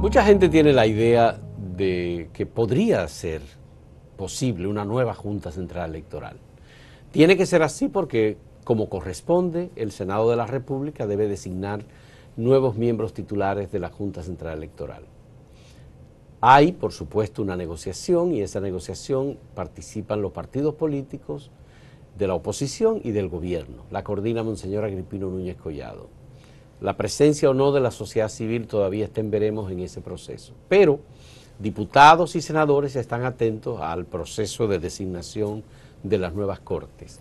Mucha gente tiene la idea de que podría ser posible una nueva Junta Central Electoral. Tiene que ser así porque, como corresponde, el Senado de la República debe designar nuevos miembros titulares de la Junta Central Electoral. Hay, por supuesto, una negociación y esa negociación participan los partidos políticos de la oposición y del gobierno. La coordina Monseñor Agripino Núñez Collado. La presencia o no de la sociedad civil todavía está en veremos en ese proceso. Pero diputados y senadores están atentos al proceso de designación de las nuevas cortes.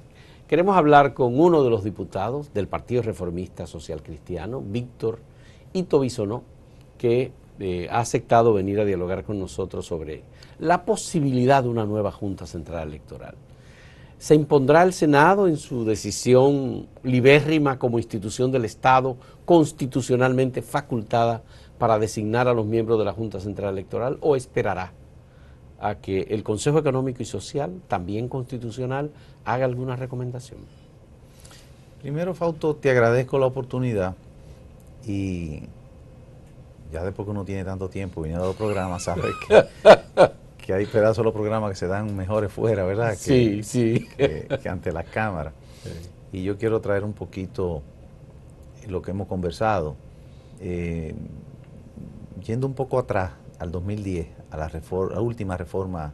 Queremos hablar con uno de los diputados del Partido Reformista Social Cristiano, Víctor Ito Bisonó, que ha aceptado venir a dialogar con nosotros sobre la posibilidad de una nueva Junta Central Electoral. ¿Se impondrá el Senado en su decisión libérrima como institución del Estado constitucionalmente facultada para designar a los miembros de la Junta Central Electoral o esperará a que el Consejo Económico y Social, también constitucional, haga alguna recomendación? Primero, Fausto, te agradezco la oportunidad y ya después que uno tiene tanto tiempo viniendo a los programas, sabes que hay pedazos de los programas que se dan mejores fuera, ¿verdad? Sí, sí. Que ante las cámaras. Sí. Y yo quiero traer un poquito lo que hemos conversado. Yendo un poco atrás, al 2010, a la última reforma,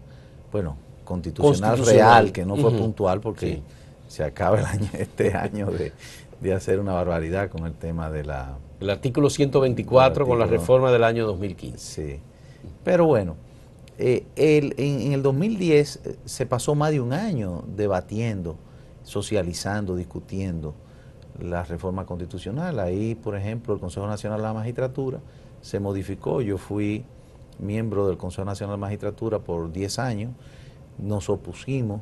bueno, constitucional real, que no fue puntual porque sí, se acaba este año de hacer una barbaridad con el tema de la... El artículo 124 con la reforma del año 2015. Sí. Pero bueno, en el 2010 se pasó más de un año debatiendo, socializando, discutiendo la reforma constitucional. Ahí, por ejemplo, el Consejo Nacional de la Magistratura se modificó. Yo fui miembro del Consejo Nacional de la Magistratura por 10 años. Nos opusimos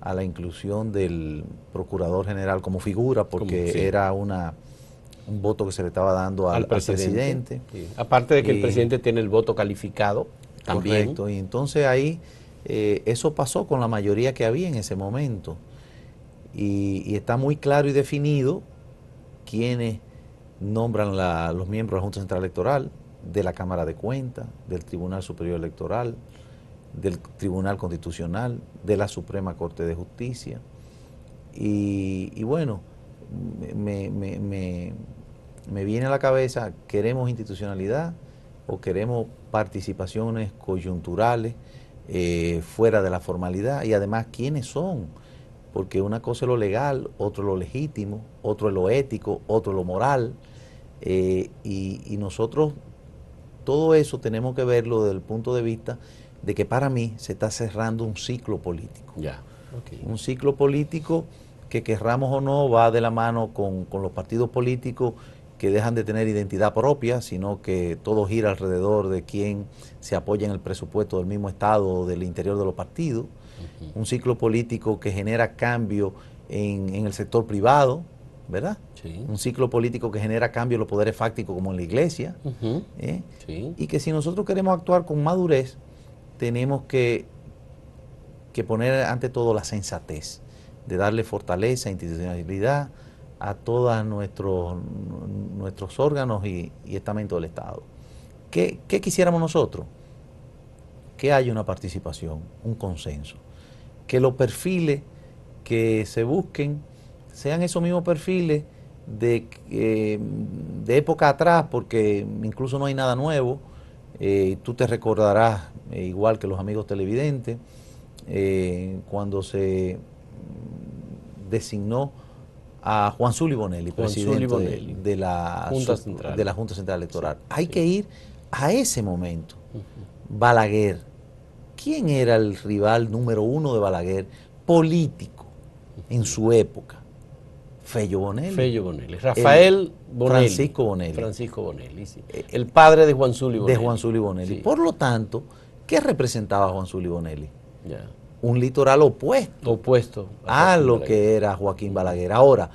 a la inclusión del Procurador General como figura porque sí, era un voto que se le estaba dando al presidente. Sí. Aparte de que el presidente tiene el voto calificado también. Correcto, y entonces ahí eso pasó con la mayoría que había en ese momento. Y está muy claro y definido quiénes nombran los miembros de la Junta Central Electoral, de la Cámara de Cuentas, del Tribunal Superior Electoral, del Tribunal Constitucional, de la Suprema Corte de Justicia. Y bueno, me viene a la cabeza, ¿queremos institucionalidad o queremos participaciones coyunturales fuera de la formalidad? Y además, ¿quiénes son? Porque una cosa es lo legal, otro es lo legítimo, otro es lo ético, otro es lo moral. Y nosotros todo eso tenemos que verlo desde el punto de vista de que para mí se está cerrando un ciclo político. Ya, okay. Un ciclo político que querramos o no va de la mano con los partidos políticos que dejan de tener identidad propia, sino que todo gira alrededor de quién se apoya en el presupuesto del mismo Estado o del interior de los partidos. Un ciclo político que genera cambio en el sector privado, ¿verdad? Sí. Un ciclo político que genera cambio en los poderes fácticos como en la iglesia. Sí. Y que si nosotros queremos actuar con madurez, tenemos que poner ante todo la sensatez, de darle fortaleza, institucionalidad a todos nuestros órganos y estamentos del Estado. ¿Qué quisiéramos nosotros? Que haya una participación, un consenso. Que los perfiles que se busquen sean esos mismos perfiles de época atrás, porque incluso no hay nada nuevo. Tú te recordarás, igual que los amigos televidentes, cuando se designó a Juan Zuli Bonelli, presidente de la Junta Central Electoral. Sí, hay que ir a ese momento. Balaguer. ¿Quién era el rival número uno de Balaguer político en su época? Fello Bonelli. Fello Bonelli. Rafael Bonelli. Francisco Bonelli. Francisco Bonelli, sí. El padre de Juan Zuli Bonelli. De Juan Zuli Bonelli. Sí. Por lo tanto, ¿qué representaba Juan Zuli Bonelli? Ya. Un litoral opuesto. Opuesto a lo que era Joaquín Balaguer. Ahora,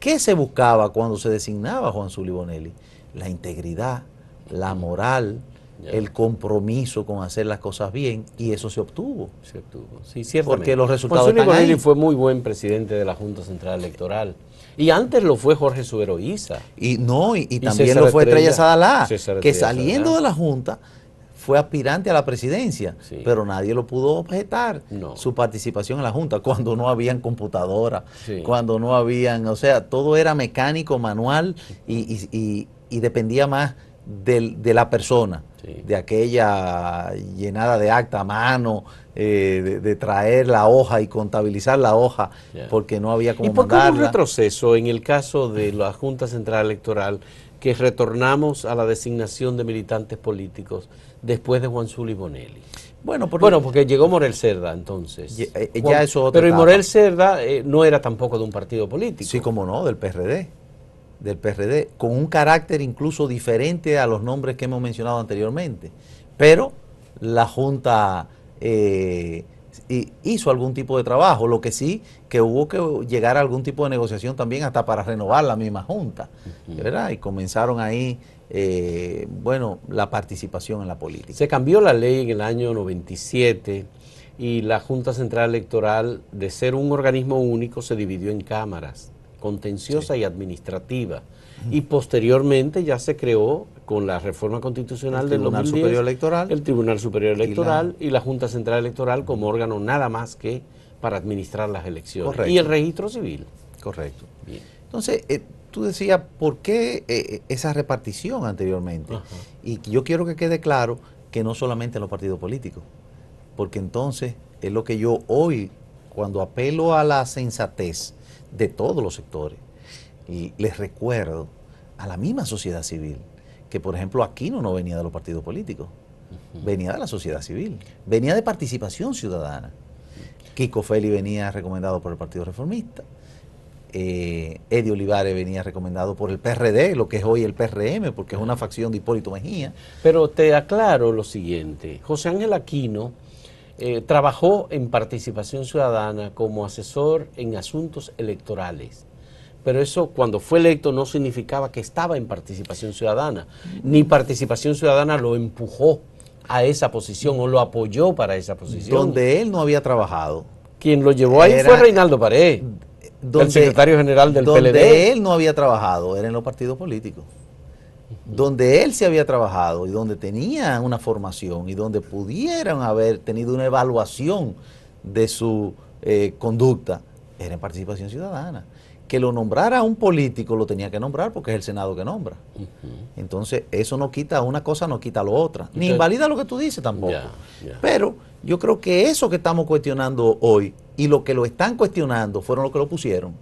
¿qué se buscaba cuando se designaba a Juan Zuli Bonelli? La integridad, la moral, el compromiso con hacer las cosas bien, y eso se obtuvo. Se obtuvo, sí, ciertamente. Porque los resultados Juan Zuli están ahí. Bonelli fue muy buen presidente de la Junta Central Electoral. Y antes lo fue Jorge Subero Isa. Y también César lo fue Estrella Sadalá, César que Estrella saliendo Sadalá de la Junta fue aspirante a la presidencia, Sí. pero nadie lo pudo objetar No. su participación en la Junta, cuando no habían computadoras, Sí. cuando no habían, o sea, todo era mecánico, manual, y dependía más de la persona, Sí. de aquella llenada de acta a mano, de traer la hoja y contabilizar la hoja, Ya. porque no había como ¿Y por qué hubo un mandarla. retroceso en el caso de la Junta Central Electoral, que retornamos a la designación de militantes políticos después de Juan Zuli Bonelli? Bueno, Porque llegó Morel Cerda entonces. Ya eso es otra Pero y etapa. Morel Cerda no era tampoco de un partido político. Sí, como no, del PRD, con un carácter incluso diferente a los nombres que hemos mencionado anteriormente. Pero la Junta hizo algún tipo de trabajo, lo que sí que hubo que llegar a algún tipo de negociación también hasta para renovar la misma Junta, ¿verdad? Y comenzaron ahí, la participación en la política. Se cambió la ley en el año 97 y la Junta Central Electoral, de ser un organismo único, se dividió en cámaras, contenciosa y administrativa. Y posteriormente ya se creó, con la reforma constitucional del 2010, Superior Electoral, el Tribunal Superior Electoral y la Junta Central Electoral como órgano nada más que para administrar las elecciones. Correcto. Y el registro civil. Correcto. Bien. Entonces, tú decías, ¿por qué esa repartición anteriormente? Ajá. Y yo quiero que quede claro que no solamente en los partidos políticos, porque entonces es lo que yo hoy, cuando apelo a la sensatez de todos los sectores, y les recuerdo a la misma sociedad civil, que por ejemplo Aquino no venía de los partidos políticos, venía de la sociedad civil, venía de participación ciudadana. Kiko Feli venía recomendado por el Partido Reformista, Eddie Olivares venía recomendado por el PRD, lo que es hoy el PRM, porque es una facción de Hipólito Mejía. Pero te aclaro lo siguiente, José Ángel Aquino trabajó en participación ciudadana como asesor en asuntos electorales. Pero eso, cuando fue electo, no significaba que estaba en participación ciudadana. Ni participación ciudadana lo empujó a esa posición o lo apoyó para esa posición. Donde él no había trabajado. Quien lo llevó ahí fue Reinaldo Pared, el secretario general del PLD. Donde él no había trabajado era en los partidos políticos. Donde él se había trabajado y donde tenía una formación y donde pudieran haber tenido una evaluación de su conducta, era en participación ciudadana. Que lo nombrara un político lo tenía que nombrar porque es el Senado que nombra. Entonces, eso no quita una cosa, no quita lo otra. Ni invalida lo que tú dices tampoco. Pero yo creo que eso que estamos cuestionando hoy y lo que lo están cuestionando fueron los que lo pusieron.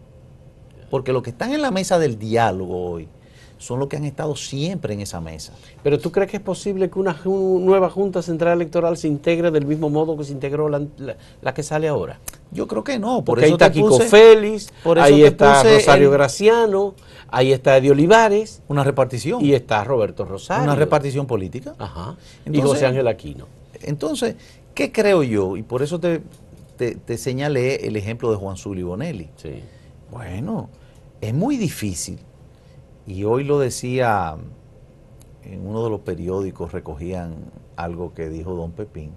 Porque los que están en la mesa del diálogo hoy son los que han estado siempre en esa mesa. Pero ¿tú crees que es posible que una nueva Junta Central Electoral se integre del mismo modo que se integró la que sale ahora? Yo creo que no. Porque ahí está Kiko Félix, ahí está Rosario Graciano, ahí está Eddie Olivares. Una repartición. Y está Roberto Rosario. Una repartición política. Ajá. Entonces, y José Ángel Aquino. Entonces, ¿qué creo yo? Y por eso te señalé el ejemplo de Juan Zuli Bonelli. Sí. Bueno, es muy difícil. Y hoy lo decía en uno de los periódicos, recogían algo que dijo don Pepín,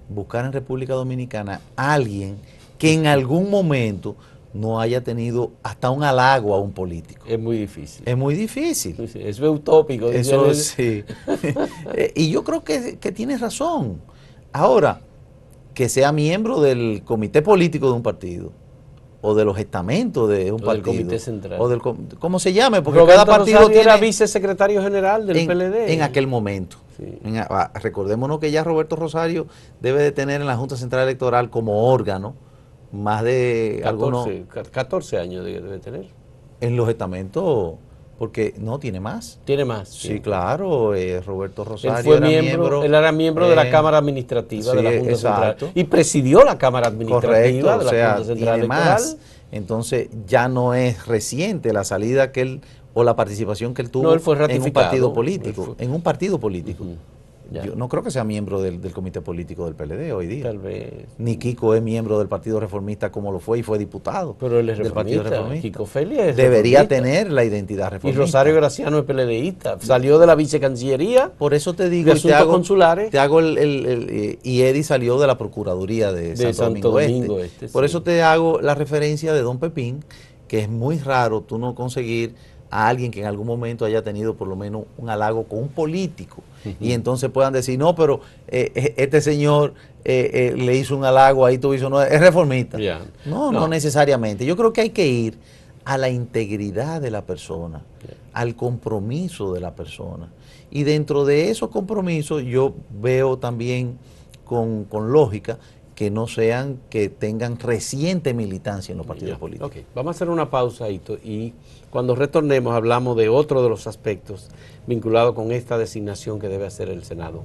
buscar en República Dominicana a alguien que en algún momento no haya tenido hasta un halago a un político. Es muy difícil. Es muy difícil. Sí, es utópico. Eso sí. Y yo creo que tienes razón. Ahora, que sea miembro del comité político de un partido, o de los estamentos de un partido, del comité central, o del ¿cómo se llame? Porque Roberto cada partido Rosario tiene, era vicesecretario general del PLD en aquel momento. Sí. Recordémonos que ya Roberto Rosario debe de tener en la Junta Central Electoral como órgano más de 14 años debe tener en los estamentos, porque no tiene más. Tiene más. Sí, claro. Roberto Rosario él era miembro de la Cámara Administrativa de la Junta Central y presidió la Cámara Administrativa de la Junta Central Electoral. Más. Entonces ya no es reciente la salida que él o la participación que él tuvo él fue en un partido político. Ya. Yo no creo que sea miembro del comité político del PLD hoy día. Tal vez. Ni Kiko es miembro del Partido Reformista como lo fue y fue diputado Pero él es del Partido reformista. Reformista. Kiko Feli es Debería reformista. tener la identidad Y reformista. Rosario Graciano es PLDista. Salió de la vicecancillería. Por eso te digo, De asuntos consulares. te hago y Eddie salió de la Procuraduría de Santo Domingo Este. Por sí. eso te hago la referencia de Don Pepín, que es muy raro tú no conseguir a alguien que en algún momento haya tenido por lo menos un halago con un político. Y entonces puedan decir, no, pero este señor le hizo un halago, ahí tú hizo, no, es reformista. Ya. No necesariamente. Yo creo que hay que ir a la integridad de la persona, al compromiso de la persona. Y dentro de esos compromisos yo veo también con lógica que no sean, que tengan reciente militancia en los partidos políticos. Ok, vamos a hacer una pausa, Hito, y cuando retornemos hablamos de otro de los aspectos vinculados con esta designación que debe hacer el Senado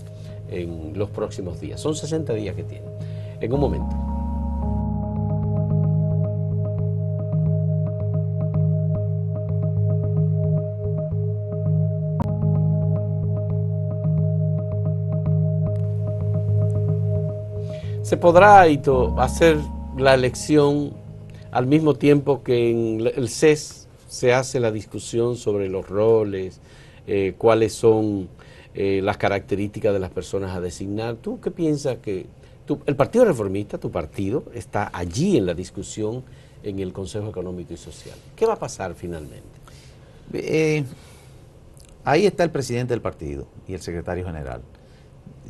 en los próximos días. Son 60 días que tiene. En un momento. ¿Se podrá, Hito, hacer la elección al mismo tiempo que en el CES se hace la discusión sobre los roles, cuáles son las características de las personas a designar? ¿Tú qué piensas que el Partido Reformista, tu partido, está allí en la discusión en el Consejo Económico y Social? ¿Qué va a pasar finalmente? Ahí está el presidente del partido y el secretario general.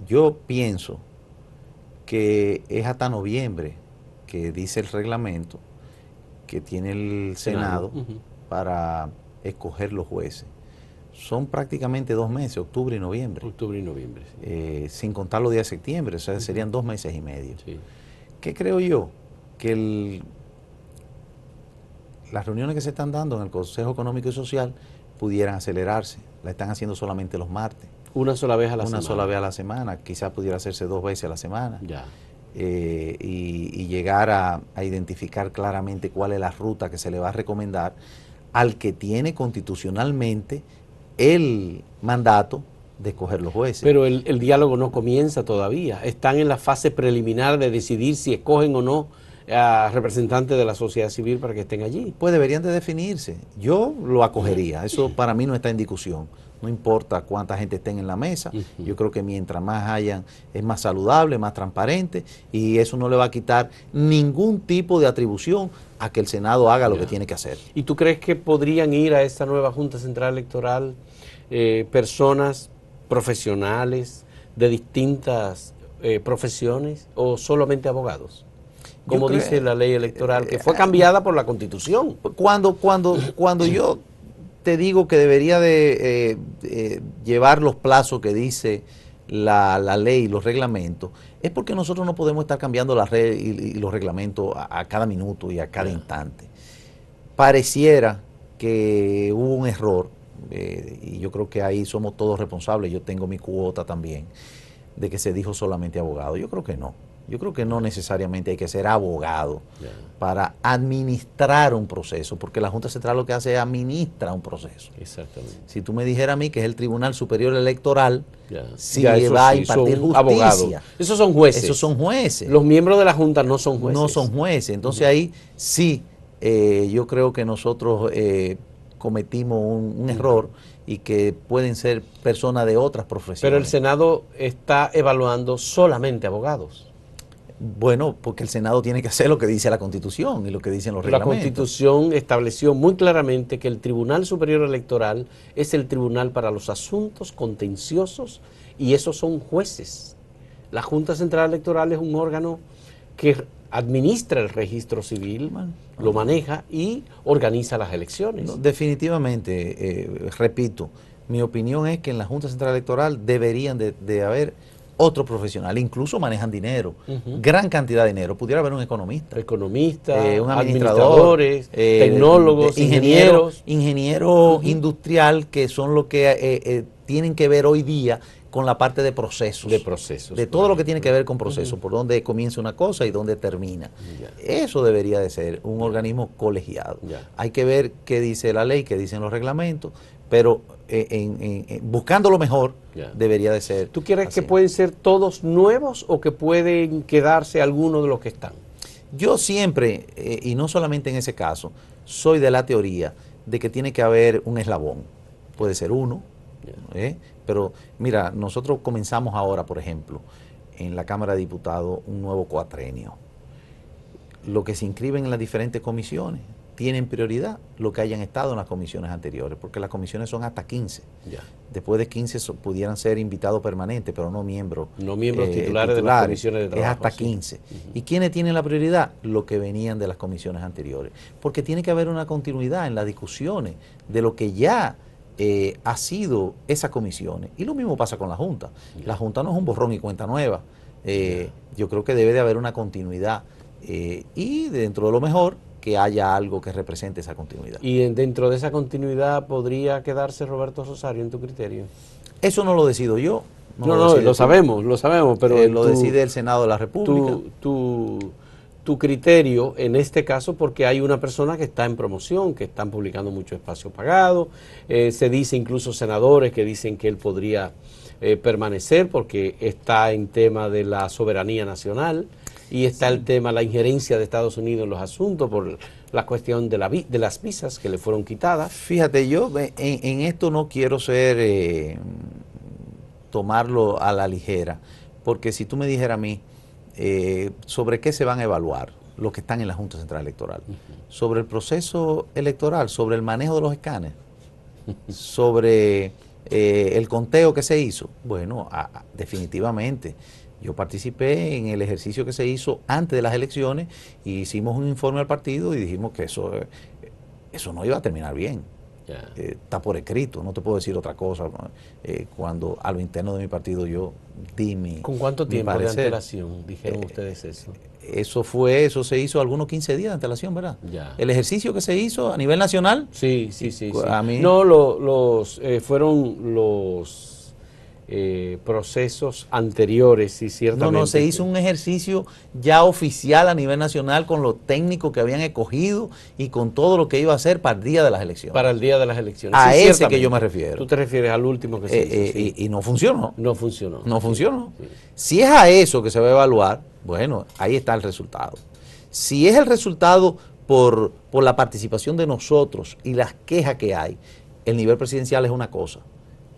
Yo pienso que es hasta noviembre que dice el reglamento que tiene el Senado para escoger los jueces. Son prácticamente 2 meses, octubre y noviembre. Octubre y noviembre. Sí. Sin contar los días de septiembre, o sea, serían 2 meses y medio. Sí. ¿Qué creo yo? Que las reuniones que se están dando en el Consejo Económico y Social pudieran acelerarse. La están haciendo solamente los martes. Una sola vez a la semana. Una sola vez a la semana, quizás pudiera hacerse 2 veces a la semana. Ya. Y llegar a identificar claramente cuál es la ruta que se le va a recomendar al que tiene constitucionalmente el mandato de escoger los jueces. Pero el diálogo no comienza todavía. Están en la fase preliminar de decidir si escogen o no a representantes de la sociedad civil para que estén allí. Pues deberían de definirse. Yo lo acogería. Eso para mí no está en discusión. No importa cuánta gente estén en la mesa. Yo creo que mientras más hayan, es más saludable, más transparente, y eso no le va a quitar ningún tipo de atribución a que el Senado haga lo que tiene que hacer. ¿Y tú crees que podrían ir a esta nueva Junta Central Electoral personas profesionales de distintas profesiones o solamente abogados? Como dice la ley electoral, que fue cambiada por la Constitución. Cuando yo te digo que debería de llevar los plazos que dice la ley y los reglamentos, es porque nosotros no podemos estar cambiando la ley y los reglamentos a cada minuto y a cada instante. Pareciera que hubo un error, y yo creo que ahí somos todos responsables, yo tengo mi cuota también, de que se dijo solamente abogado. Yo creo que no. Yo creo que no necesariamente hay que ser abogado para administrar un proceso, porque la Junta Central lo que hace es administra un proceso. Exactamente. Si tú me dijeras a mí que es el Tribunal Superior Electoral, sí va a impartir justicia. Abogados. Esos son jueces. Esos son jueces. Los miembros de la Junta no son jueces. No son jueces. Entonces ahí sí, yo creo que nosotros cometimos un error y que pueden ser personas de otras profesiones. Pero el Senado está evaluando solamente abogados. Bueno, porque el Senado tiene que hacer lo que dice la Constitución y lo que dicen los reglamentos. La Constitución estableció muy claramente que el Tribunal Superior Electoral es el tribunal para los asuntos contenciosos y esos son jueces. La Junta Central Electoral es un órgano que administra el registro civil, lo maneja y organiza las elecciones. No, definitivamente, repito, mi opinión es que en la Junta Central Electoral deberían de haber otro profesional, incluso manejan dinero, gran cantidad de dinero. Pudiera haber un economista, un administradores, tecnólogos, ingenieros industrial, que son lo que tienen que ver hoy día con la parte de procesos. De todo lo que tiene que ver con procesos, por dónde comienza una cosa y dónde termina. Eso debería de ser un organismo colegiado. Hay que ver qué dice la ley, qué dicen los reglamentos, pero buscando lo mejor, Ya. debería de ser. ¿Tú quieres así. que pueden ser todos nuevos o que pueden quedarse algunos de los que están? Yo siempre, y no solamente en ese caso, soy de la teoría de que tiene que haber un eslabón. Puede ser uno, pero mira, nosotros comenzamos ahora, por ejemplo, en la Cámara de Diputados, un nuevo cuatrenio. Lo que se inscriben en las diferentes comisiones tienen prioridad lo que hayan estado en las comisiones anteriores, porque las comisiones son hasta 15. Ya. Después de 15 pudieran ser invitados permanentes, pero no miembros. No miembros titulares de las comisiones de trabajo. Es hasta 15. ¿Y quiénes tienen la prioridad? Los que venían de las comisiones anteriores. Porque tiene que haber una continuidad en las discusiones de lo que ya ha sido esas comisiones. Y lo mismo pasa con la Junta. La Junta no es un borrón y cuenta nueva. Yo creo que debe de haber una continuidad. Y dentro de lo mejor, que haya algo que represente esa continuidad. ¿Y dentro de esa continuidad podría quedarse Roberto Rosario en tu criterio? Eso no lo decido yo. No, lo sabemos, pero lo decide el Senado de la República. Tu criterio en este caso, porque hay una persona que está en promoción, que están publicando mucho espacio pagado, se dice incluso senadores que dicen que él podría permanecer porque está en tema de la soberanía nacional. Y está el tema, la injerencia de Estados Unidos en los asuntos por la cuestión de las visas que le fueron quitadas. Fíjate, yo en esto no quiero tomarlo a la ligera, porque si tú me dijeras a mí sobre qué se van a evaluar los que están en la Junta Central Electoral, sobre el proceso electoral, sobre el manejo de los escáneres, sobre el conteo que se hizo, bueno, definitivamente. Yo participé en el ejercicio que se hizo antes de las elecciones y hicimos un informe al partido y dijimos que eso no iba a terminar bien. Está por escrito, no te puedo decir otra cosa. Cuando a lo interno de mi partido yo di mi ¿Con cuánto tiempo parecer. de antelación dijeron ustedes eso? Eso se hizo algunos 15 días de antelación, ¿verdad? Ya. El ejercicio que se hizo a nivel nacional. Sí. A mí, no, fueron los procesos anteriores y ciertamente. No, se hizo un ejercicio ya oficial a nivel nacional con los técnicos que habían escogido y con todo lo que iba a hacer para el día de las elecciones. Para el día de las elecciones. A Sí, ese ciertamente. que yo me refiero. Tú te refieres al último que se hizo. Sí. Y no funcionó. No funcionó. No funcionó. Sí. Si es a eso que se va a evaluar, bueno, ahí está el resultado. Si es el resultado por la participación de nosotros y las quejas que hay, el nivel presidencial es una cosa,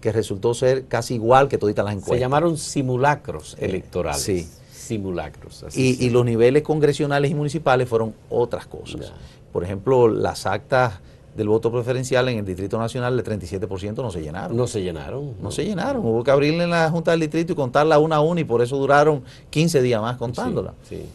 que resultó ser casi igual que toditas las encuestas. Se llamaron simulacros electorales. Sí. Simulacros. Y los niveles congresionales y municipales fueron otras cosas. Ya. Por ejemplo, las actas del voto preferencial en el Distrito Nacional del 37% no se llenaron. No se llenaron. No se llenaron. Hubo que abrirle en la Junta del Distrito y contarla una a una y por eso duraron 15 días más contándola. Sí.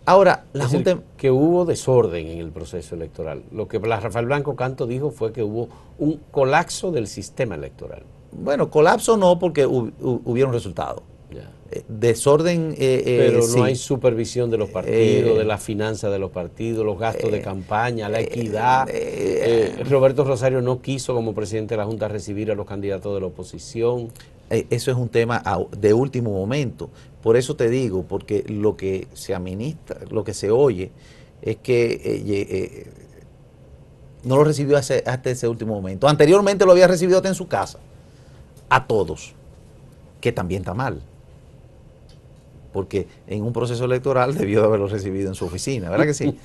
Ahora, la Es Junta... decir, que hubo desorden en el proceso electoral. Lo que Rafael Blanco Canto dijo fue que hubo un colapso del sistema electoral. Bueno, colapso no, porque hubieron resultados. Ya. Desorden... Pero no sí. hay supervisión de los partidos, de las finanzas de los partidos, los gastos de campaña, la equidad. Roberto Rosario no quiso como presidente de la Junta recibir a los candidatos de la oposición. Eso es un tema de último momento. Por eso te digo, porque lo que se administra, lo que se oye, es que no lo recibió hasta ese último momento. Anteriormente lo había recibido hasta en su casa. A todos. Que también está mal. Porque en un proceso electoral debió de haberlo recibido en su oficina, ¿verdad que sí?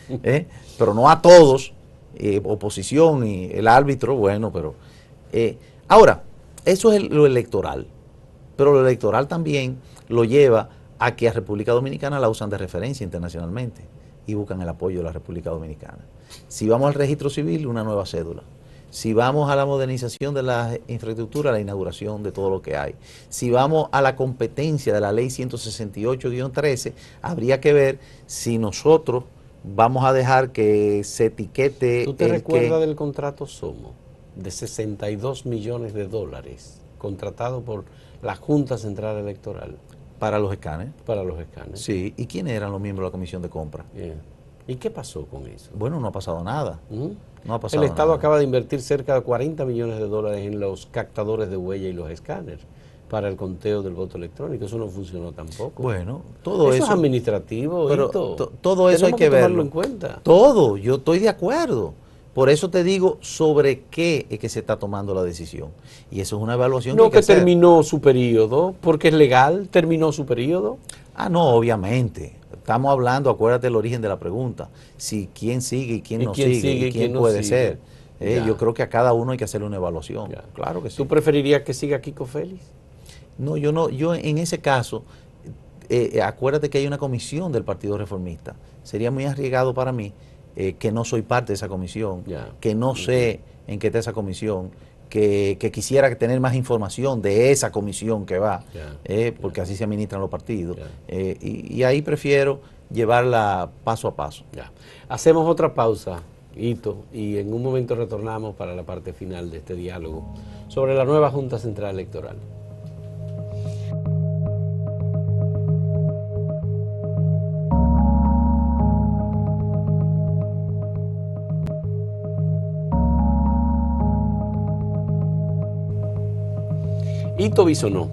Pero no a todos, oposición y el árbitro, bueno, pero... ahora, eso es lo electoral, pero lo electoral también lo lleva a que a República Dominicana la usan de referencia internacionalmente y buscan el apoyo de la República Dominicana. Si vamos al registro civil, una nueva cédula. Si vamos a la modernización de la infraestructura, la inauguración de todo lo que hay. Si vamos a la competencia de la ley 168-13, habría que ver si nosotros vamos a dejar que se etiquete... ¿Tú te recuerdas del contrato Somo de 62 millones de dólares contratado por la Junta Central Electoral? Para los escáneres. Para los escáneres. Sí. ¿Y quiénes eran los miembros de la comisión de compra? Bien. ¿Y qué pasó con eso? Bueno, no ha pasado nada. No ha pasado El Estado nada. acaba de invertir cerca de 40 millones de dólares en los captadores de huella y los escáneres para el conteo del voto electrónico. Eso no funcionó tampoco. Bueno, todo eso eso es administrativo. pero Hito. todo eso hay Tenemos que tomarlo verlo en cuenta. Todo, yo estoy de acuerdo. Por eso te digo sobre qué es que se está tomando la decisión. Y eso es una evaluación No hay que hacer. terminó su periodo, porque es legal, terminó su periodo. Ah, no, obviamente. Estamos hablando, acuérdate el origen de la pregunta. Si quién sigue y quién no sigue, y quién no puede sigue. ser. Yo creo que a cada uno hay que hacerle una evaluación. Ya. Claro que sí. ¿Tú preferirías que siga Kiko Félix? No, yo en ese caso, acuérdate que hay una comisión del Partido Reformista. Sería muy arriesgado para mí que no soy parte de esa comisión, que no sé en qué está esa comisión, que quisiera tener más información de esa comisión que va, porque así se administran los partidos. Y ahí prefiero llevarla paso a paso. Hacemos otra pausa, Hito, y en un momento retornamos para la parte final de este diálogo sobre la nueva Junta Central Electoral. Hito Bisonó,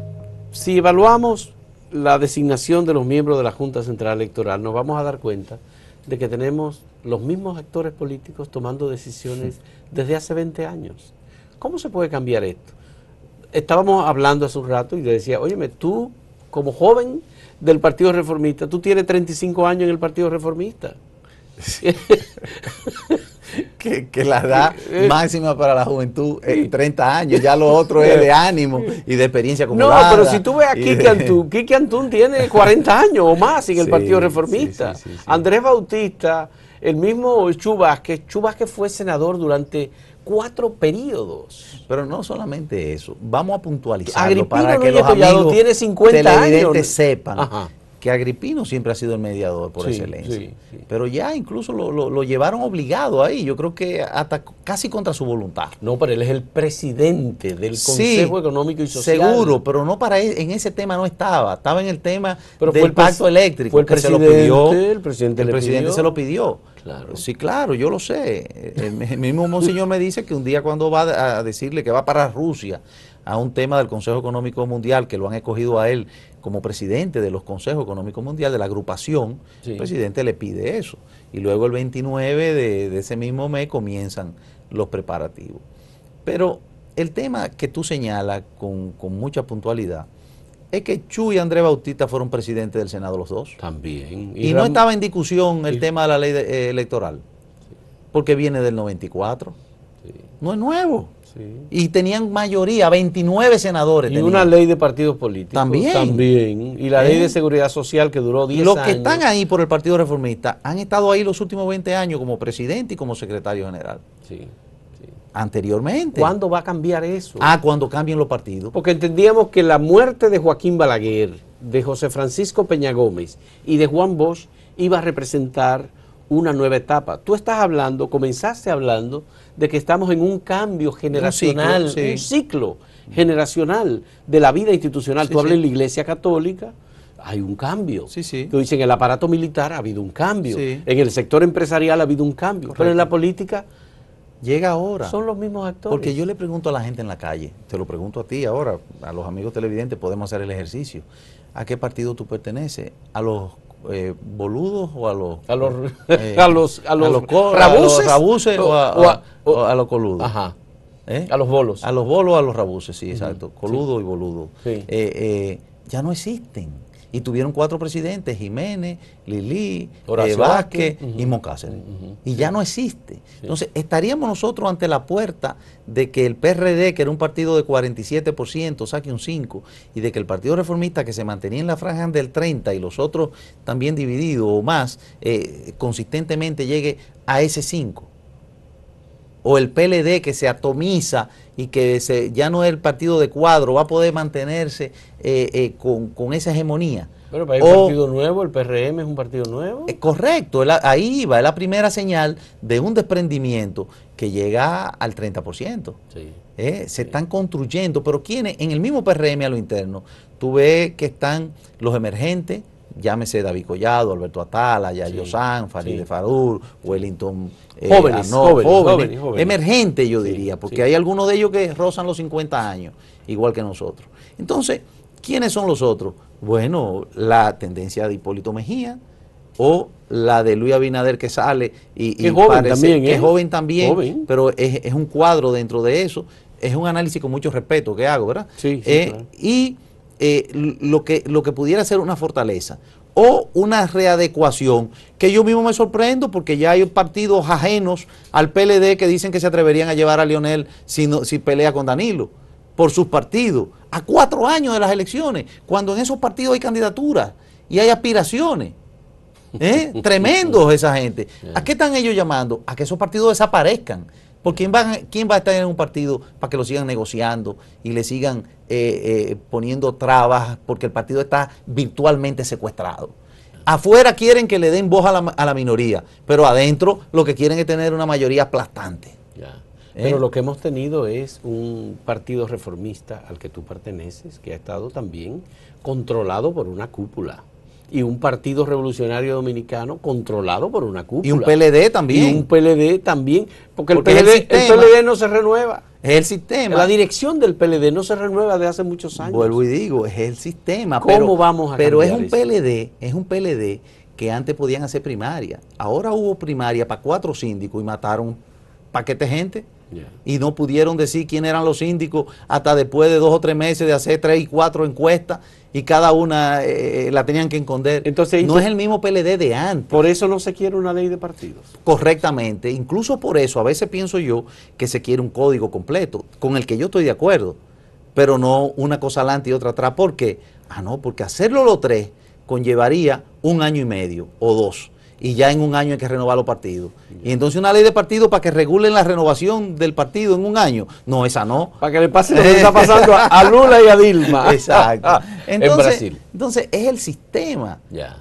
si evaluamos la designación de los miembros de la Junta Central Electoral, nos vamos a dar cuenta de que tenemos los mismos actores políticos tomando decisiones desde hace 20 años. ¿Cómo se puede cambiar esto? Estábamos hablando hace un rato y le decía, óyeme, tú como joven del Partido Reformista, tú tienes 35 años en el Partido Reformista. Que la edad máxima para la juventud es 30 años, ya lo otro es de ánimo y de experiencia acumulada. No, pero si tú ves a Quique Antún tiene 40 años o más en el Partido Reformista. Sí. Andrés Bautista, el mismo Chu Vázquez fue senador durante 4 periodos. Pero no solamente eso, vamos a puntualizarlo Agripino para que Núñez los Collado amigos tiene 50 televidentes años. sepan. Que Agripino siempre ha sido el mediador por excelencia. Pero ya incluso lo llevaron obligado ahí, yo creo que hasta casi contra su voluntad. No, pero él es el presidente del Consejo Económico y Social. Seguro, pero no en ese tema no estaba en el tema del pacto eléctrico. Fue el presidente, se lo pidió, el presidente se lo pidió. Claro. Sí, claro, yo lo sé. El mismo monseñor me dice que un día cuando va a decirle que va para Rusia a un tema del Consejo Económico Mundial, que lo han escogido a él como presidente de los Consejos Económicos Mundiales, de la agrupación, el presidente le pide eso. Y luego el 29 de ese mismo mes comienzan los preparativos. Pero el tema que tú señalas con mucha puntualidad es que Chu y Andrés Bautista fueron presidentes del Senado los dos. También. Y no estaba en discusión el tema de la ley electoral, porque viene del 94. No es nuevo. Y tenían mayoría, 29 senadores. Y una ley de partidos políticos. También. Y la ley de seguridad social que duró 10 años. Los que están ahí por el Partido Reformista han estado ahí los últimos 20 años como presidente y como secretario general. Anteriormente. ¿Cuándo va a cambiar eso? Cuando cambien los partidos. Porque entendíamos que la muerte de Joaquín Balaguer, de José Francisco Peña Gómez y de Juan Bosch iba a representar una nueva etapa. Tú comenzaste hablando de que estamos en un cambio generacional, un ciclo generacional de la vida institucional. Tú hablas en la Iglesia Católica, hay un cambio. Tú dices, en el aparato militar ha habido un cambio, en el sector empresarial ha habido un cambio, pero en la política llega ahora. Son los mismos actores. Porque yo le pregunto a la gente en la calle, te lo pregunto a ti ahora, a los amigos televidentes, podemos hacer el ejercicio. ¿A qué partido tú perteneces? ¿A los boludos o a los rabuces o a los coludos? Ajá. A los bolos. A los bolos o a los rabuces, sí, exacto. Coludo y boludo. Ya no existen. Y tuvieron 4 presidentes, Jiménez, Lili, Vázquez y Mocáceres. Y ya no existe. Entonces, estaríamos nosotros ante la puerta de que el PRD, que era un partido de 47%, saque un 5%, y de que el Partido Reformista, que se mantenía en la franja del 30% y los otros también divididos o más, consistentemente llegue a ese 5%. O el PLD, que se atomiza y que ya no es el partido de cuadro, va a poder mantenerse con esa hegemonía. Pero hay un partido nuevo, el PRM es un partido nuevo. Correcto, ahí va, es la primera señal de un desprendimiento que llega al 30%. Se están construyendo, pero ¿quiénes? En el mismo PRM a lo interno, tú ves que están los emergentes, llámese David Collado, Alberto Atala, Yayo San, Farideh Farur, Wellington, jóvenes, emergentes yo diría, porque hay algunos de ellos que rozan los 50 años, igual que nosotros. Entonces, ¿quiénes son los otros? Bueno, la tendencia de Hipólito Mejía, o la de Luis Abinader que sale y es joven parece también, que es joven también, joven. pero es un cuadro dentro de eso. Es un análisis con mucho respeto que hago, ¿verdad? Sí, claro. Y lo que pudiera ser una fortaleza o una readecuación, que yo mismo me sorprendo porque ya hay partidos ajenos al PLD que dicen que se atreverían a llevar a Leonel si pelea con Danilo, por sus partidos, a 4 años de las elecciones, cuando en esos partidos hay candidaturas y hay aspiraciones. Tremendos esa gente. ¿A qué están ellos llamando? A que esos partidos desaparezcan. ¿Por quién va a estar en un partido para que lo sigan negociando y le sigan poniendo trabas porque el partido está virtualmente secuestrado? Afuera quieren que le den voz a la minoría, pero adentro lo que quieren es tener una mayoría aplastante. Ya. Pero lo que hemos tenido es un partido reformista al que tú perteneces, que ha estado también controlado por una cúpula. Y un partido revolucionario dominicano controlado por una cúpula. Y un PLD también. Y un PLD también, porque el PLD no se renueva. Es el sistema. La dirección del PLD no se renueva desde hace muchos años. Vuelvo y digo, es el sistema. ¿Cómo vamos a Pero es cambiar un PLD que antes podían hacer primaria. Ahora hubo primaria para 4 síndicos y mataron paquete de gente. Yeah. Y no pudieron decir quién eran los síndicos hasta después de 2 o 3 meses de hacer 3 y 4 encuestas y cada una la tenían que esconder. Entonces, no es el mismo PLD de antes. Por eso no se quiere una ley de partidos. Correctamente. Incluso por eso a veces pienso yo que se quiere un código completo, con el que yo estoy de acuerdo, pero no una cosa adelante y otra atrás. ¿Por qué? Porque hacerlo los 3 conllevaría 1 año y medio o 2. Y ya en 1 año hay que renovar los partidos. Y entonces una ley de partidos para que regulen la renovación del partido en 1 año. No, esa no. Para que le pase lo que está pasando a Lula y a Dilma. Exacto. En Brasil. Entonces es el sistema. Yeah.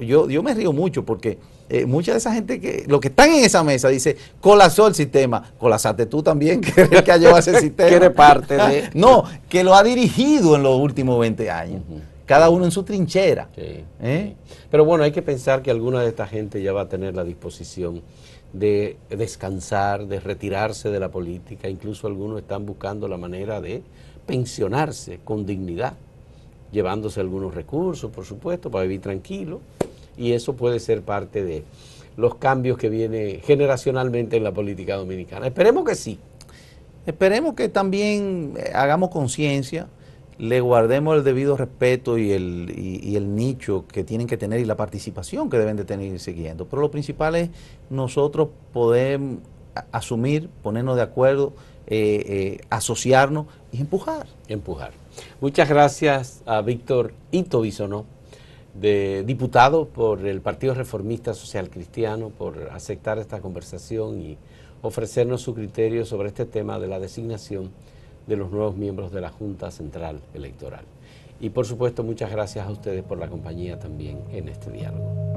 Yo me río mucho porque mucha de esa gente que lo que están en esa mesa dice, colapsó el sistema. Colapsaste tú también, que eres el que ha llevado ese sistema. Que eres parte de... No, que lo ha dirigido en los últimos 20 años. Cada uno en su trinchera. Sí, sí. Pero bueno, hay que pensar que alguna de esta gente ya va a tener la disposición de descansar, de retirarse de la política. Incluso algunos están buscando la manera de pensionarse con dignidad, llevándose algunos recursos, por supuesto, para vivir tranquilo. Y eso puede ser parte de los cambios que viene generacionalmente en la política dominicana. Esperemos que sí. Esperemos que también hagamos conciencia, le guardemos el debido respeto y el nicho que tienen que tener y la participación que deben de tener y siguiendo. Pero lo principal es nosotros poder asumir, ponernos de acuerdo, asociarnos y empujar. Muchas gracias a Víctor Ito Bisonó, diputado por el Partido Reformista Social Cristiano, por aceptar esta conversación y ofrecernos su criterio sobre este tema de la designación de los nuevos miembros de la Junta Central Electoral. Y por supuesto, muchas gracias a ustedes por la compañía también en este diálogo.